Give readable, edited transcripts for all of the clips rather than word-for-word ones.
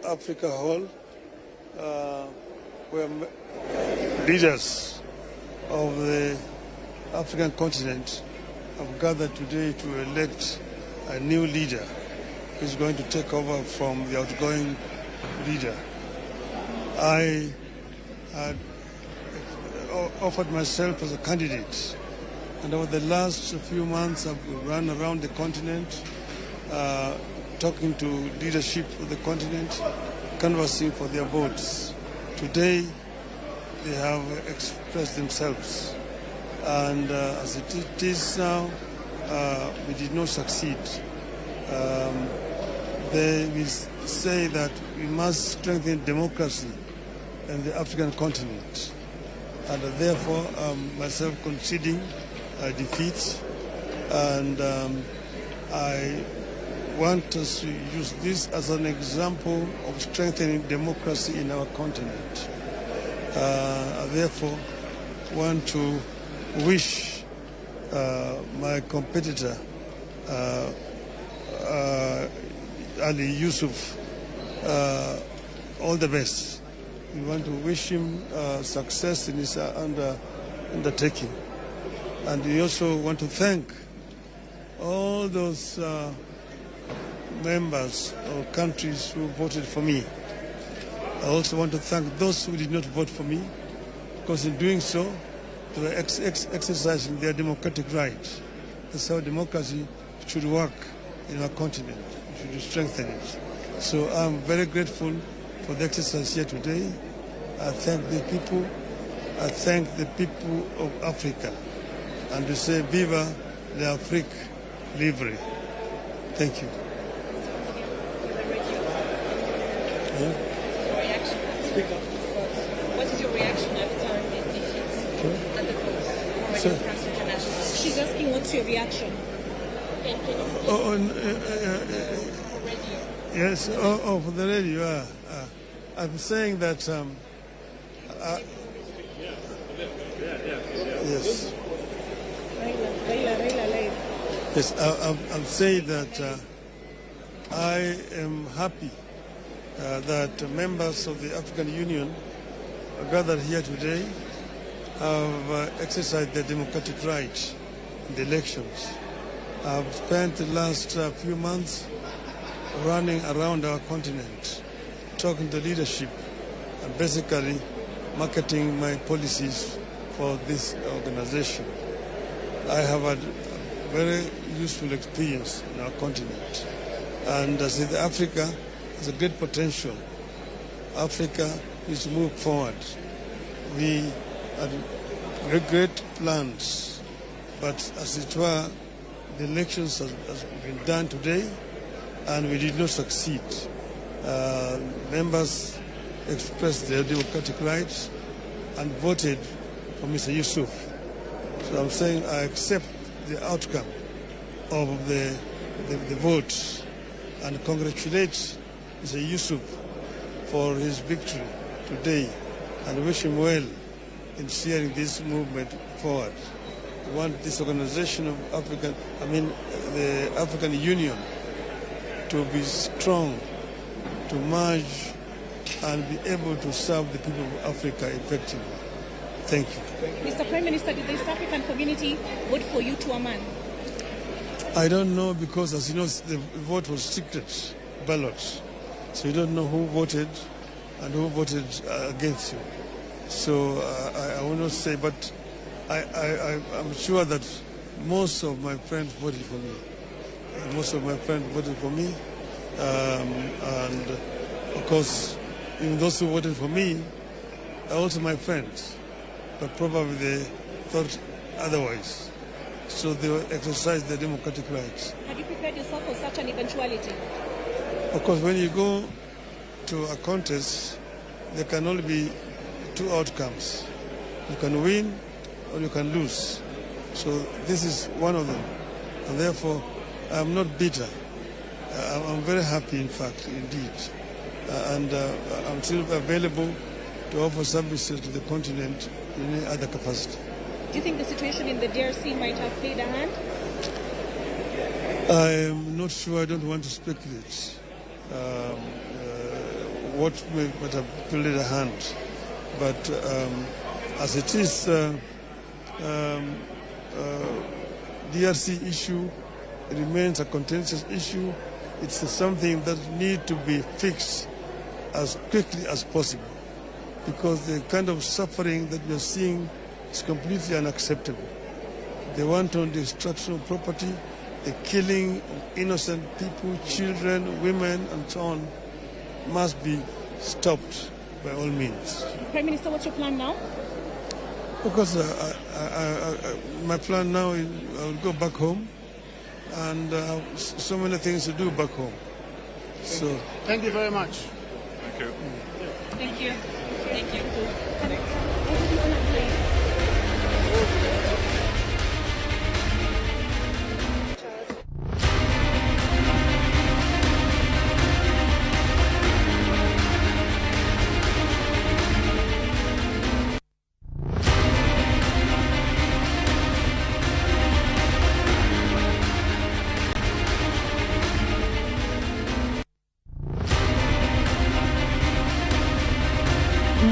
Africa Hall, where leaders of the African continent have gathered today to elect a new leader who is going to take over from the outgoing leader. I had offered myself as a candidate, and over the last few months I've run around the continent, talking to leadership of the continent, canvassing for their votes. Today they have expressed themselves, and as it is now, we did not succeed. They will say that we must strengthen democracy in the African continent, and therefore myself conceding defeat, and I want us to use this as an example of strengthening democracy in our continent. I therefore want to wish my competitor Ali Yusuf all the best. We want to wish him success in his undertaking. And we also want to thank all those members or countries who voted for me. I also want to thank those who did not vote for me, because in doing so, they were exercising their democratic right. That's how democracy should work in our continent. We should strengthen it. So I'm very grateful for the exercise here today. I thank the people. I thank the people of Africa. And we say, Viva l'Afrique libre. Thank you. What is your reaction after this defeat at the polls? France International. She's asking what's your reaction? Yes, for the radio. I'm saying that. Yes. Yes, I'm saying that I am happy that members of the African Union gathered here today have exercised their democratic right in the elections. I've spent the last few months running around our continent, talking to leadership and basically marketing my policies for this organization. I have had a very useful experience in our continent. And I see that Africa has a great potential. Africa needs to move forward. We had great plans, but as it were, the elections has been done today, and we did not succeed. Members expressed their democratic rights and voted for Mr. Yusuf. So I'm saying I accept the outcome of the vote and congratulate Mr. Yusuf for his victory today and wish him well in steering this movement forward. We want this organization of the African Union to be strong, to merge and be able to serve the people of Africa effectively. Thank you. Mr. Prime Minister, did the East African community vote for you to a man? I don't know, because as you know, the vote was secret ballot. So you don't know who voted and who voted against you. So I will not say, but I'm sure that most of my friends voted for me. Most of my friends voted for me. And of course, even those who voted for me are also my friends. But probably they thought otherwise. So they exercised their democratic rights. Have you prepared yourself for such an eventuality? Of course, when you go to a contest, there can only be two outcomes. You can win or you can lose. So this is one of them. And therefore, I'm not bitter. I'm very happy, in fact, indeed. And I'm still available to offer services to the continent in any other capacity. Do you think the situation in the DRC might have played a hand? I am not sure. I don't want to speculate. what might have played a hand. But as it is, DRC issue remains a contentious issue. It's something that needs to be fixed as quickly as possible, because the kind of suffering that we are seeing is completely unacceptable. The wanton destruction of property, the killing of innocent people, children, women, and so on, must be stopped by all means. Prime Minister, what's your plan now? Because my plan now is I will go back home, and so many things to do back home. So thank you very much. Thank you. Thank you. Thank you.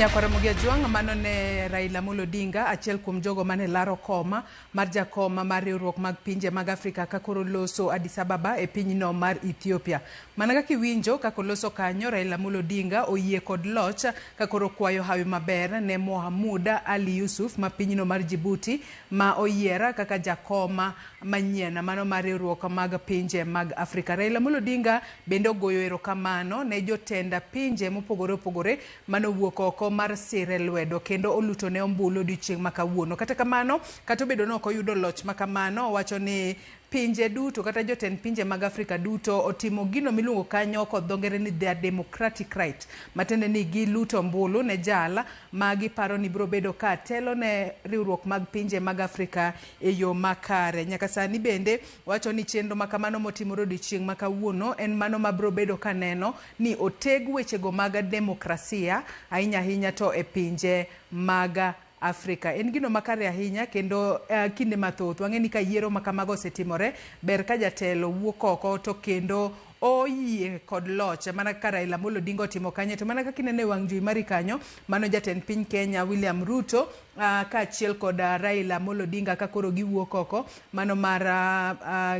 Nyakwaramogi Ajwang' mano ne Raila Amolo Odinga, achiel kuom jogo mane laro koma mar jakoma mar riwruok mag pinje mag Afrika kakoro loso Addis Ababa e pinyno mar Ethiopia. Mana kaka iwinjo kako loso kanyo, Raila Amolo Odinga oyie kod loch kakoro kwayo hawi maber ne Mohamud Ali Yusuf ma pinyno mar Djibouti ma oyiera kaka jakoma manyien mano mar riwruok mag pinje mag Afrika. Raila Amolo Odinga bende ogoyo erokamano ne jotenda pinje mopogore opogore mano wuok oko mar sire lwedo kendo oluto ne ombulu odiochieng' makawuono. Kata kamano, kata obedo no koyudo loch makamano, owacho ni pinje duto kata jotend pinje mag Afrika duto otimo gino miluongo kanyo kod dho ngere ni their democratic right, matende ni giluto ombulu ne jala ma giparo ni biro bedo ka telo ne riwruok mag pinje mag Afrika e yo makare. Nyaka sani bende wacho ni chenro makamano motimore odiochieng' makawuono en mano ma biro bedo kaneno ni oteg wechego mag demokrasia ahinya ahinya to e pinje mag Afrika. En gino makare ahinya kendo kinde mathoth wang'eni ka yiero makamago osetimore, ber ka jatelo wuok oko to kendo oyie kod loch mana ka Raila Amolo Odinga otimo kanyo. To mana kaka ineno e wang' jowi mari kanyo, mano jatend piny Kenya William Ruto kaachiel kod Raila Amolo Odinga ka koro giwuok oko mano mar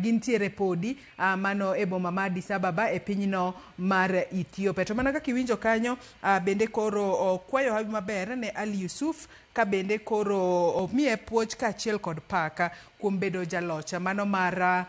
gintiere podi mano e boma ma Addis Ababa e pinyno mar Ethiopia. To mana kaka iwinjo kanyo, bende koro kwayo hawi maber ne Ali Yusuf ka bende koro omiye puoch kaachiel kod paka kuom bedo jaloch mano mar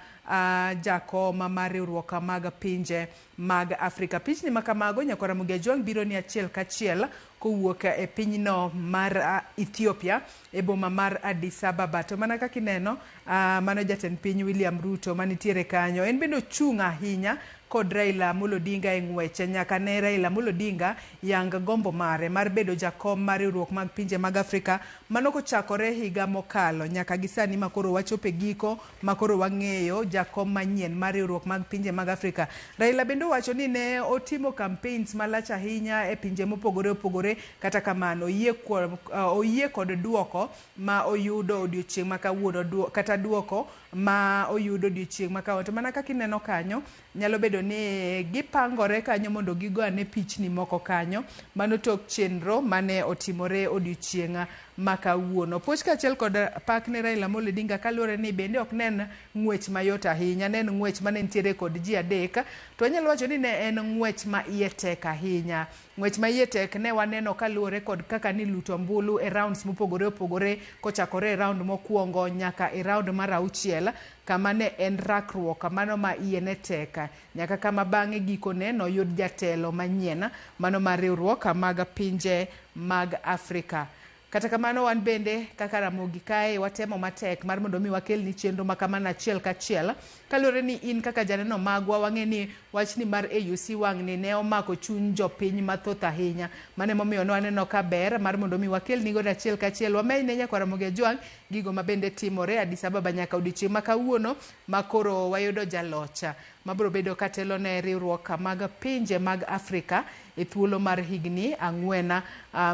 jakoma mar riwruok mag pinje mag Afrika. Pichni makamago Nyakwaramogi Ajwang' biro ni achiel kachiel kowuok e pinyno mar Ethiopia e boma mar Addis Ababa. To mana kaka ineno, mano jatend piny William Ruto manitiere kanyo, en bende ochung' ahinya kod Raila Amolo Odinga e ng'weche nyaka ne Raila Amolo Odinga yang gombo mare mar bedo jakom mar riwruok mag pinje mag Afrika mano kochakore higa mokalo nyaka gisani makoro wachope giko makoro wang'eyo jakom manyien mar riwruok mag pinje mag Afrika. Raila bende wacho ni ne otimo campaigns malach ahinya e pinje mopogore opogore, kata kamano oyie kod duoko ma oyudo odiochieng' makawuono kata duoko ma oyudo odiochieng' makawuono. To mana kaka ineno kanyo, nyalo bedo ni gipangore kanyo mondo gigone pichni moko kanyo mano tok chenro mane otimore odiochieng' makawuono. Puoch kaachiel kod pak ne Raila Amolo Odinga kaluwore ni bende ok nen ng'wech mayot ahinya, nen ng'wech mane nitiere kod ji adek, to anyalo wacho ni ne en ng'wech ma iye tek ahinya. Ng'wech ma iye tek ne waneno kaluwore kod kaka ni luto ombulu e rounds mopogore opogore kochakore e round mokwongo nyaka e round mar 6 kama ne en rakruok mano ma iye ne tek nyaka kama bang'e gikone noyud jatelo manyien mano mar riwruok mag pinje mag Afrika. Kata kamano wan bende kaka Ramogi kae watemo matek mar mondo mi wakel ni chenro makamana achiel kachiel kaluwore ni in kaka janeno magwa wang'eni wachni mar AUC wang'ni ne omako chuny jopiny mathoth ahinya, mane momiyo waneno ka ber mar mondo mi wakel ni godo achiel kachiel wamenyne Nyakwaramogi Ajwang' gigo mabende timore Addis Ababa nyaka odiochieng' makawuono makoro wayudo jalocha mabiro bedo katelo ne riwruok mag pinje mag Afrika e thuolo mar higni 4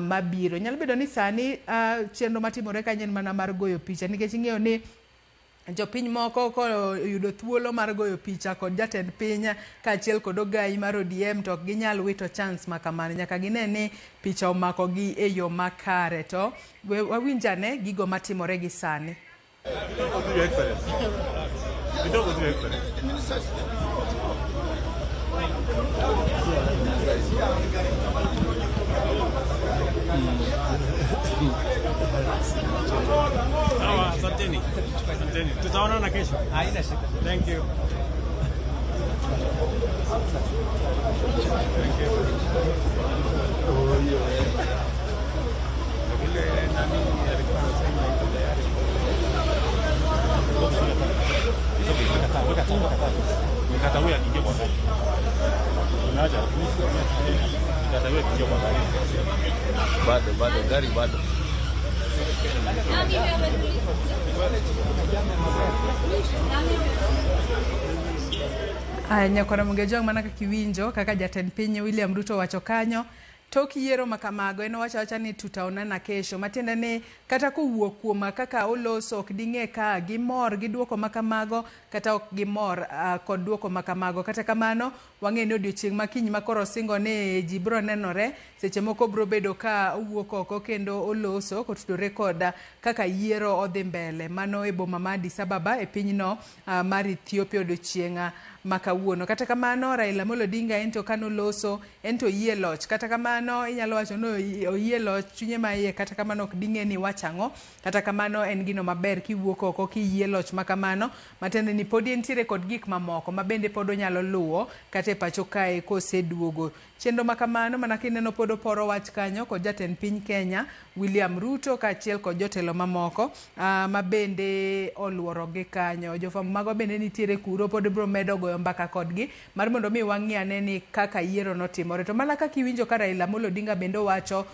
mabiro. Nyalo bedo ni sani chenro matimore kanyo en mana mar goyo picha nikech ing'eyo ni jopiny moko koyudo thuolo mar goyo picha kod jatend piny kaachiel kod ogai mar ODM to ok ginyal wito chance ma kamano, nyaka gine ni picha omakogi e yo makare. To wawinjane gigo matimore gi sani. Asanteni. Tutaonana kesho. Haina shida. Thank you. Thank you. Bado gari bado. Nyakona mungejong mana kakiwinjo kaka jatend piny William Ruto wacho kanyo tok yiero makamago en wacho ni tutaonana kesho, matiende ni kata kowuok kuom kaka oloso ok ding'e ka gimor gi duoko makamago kata ok gimor kod duoko makamago. Kata kamano wang'e ni odiochieng' makiny makoro singo ni ji biro nenore, seche moko biro bedo ka owuok oko kendo oloso kotudore kod kaka yiero odhi mbele. Mano e boma ma Addis Ababa e pinyno mar Ethiopia odiochieng' makawuono. Kata kamano Raila Amolo Odinga ento kanoloso ento yie loch. Kata kamano inyalo wacho no oyie loch chunye ma iye, kata kamano ok ding'e ni wachang'o. Kata kamano en gino maber kiwuok oko kiyie loch makamano, matiende ni pod entiere kod gik mamoko mabende pod onyalo luwo kata e pacho kae koseduogo. Chenro makamano mana kineno pod oporo wach kanyo kod jatend piny Kenya William Ruto kaachiel kod jotelo mamoko mabende oluorogi kanyo. Jofwambo mago bende nitiere kuro pod biro medo goyo mbaka kodgi mar mondo mi wang'i ane ni kaka yiero notimore. To mana kaka iwinjo ka Raila Amolo Odinga bende wacho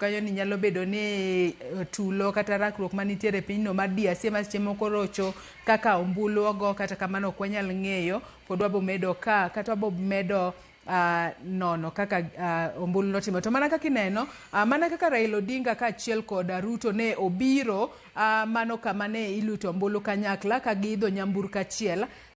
kanyo ni nyalo bedo ni tulo kata rakruok manitiere pinyno mar DRC ma seche moko rocho kaka ombulu ogo, kata kamano ok wanyal ng'eyo, pod wabo medo ka kata wabo medo nono kaka ombulu notimo. To mana kaka ineno mana kaka Raila Odinga kaachiel kod Ruto ne obiro mano kama ne iluto ombulu kanyakla ka giidho nyamburko achiel.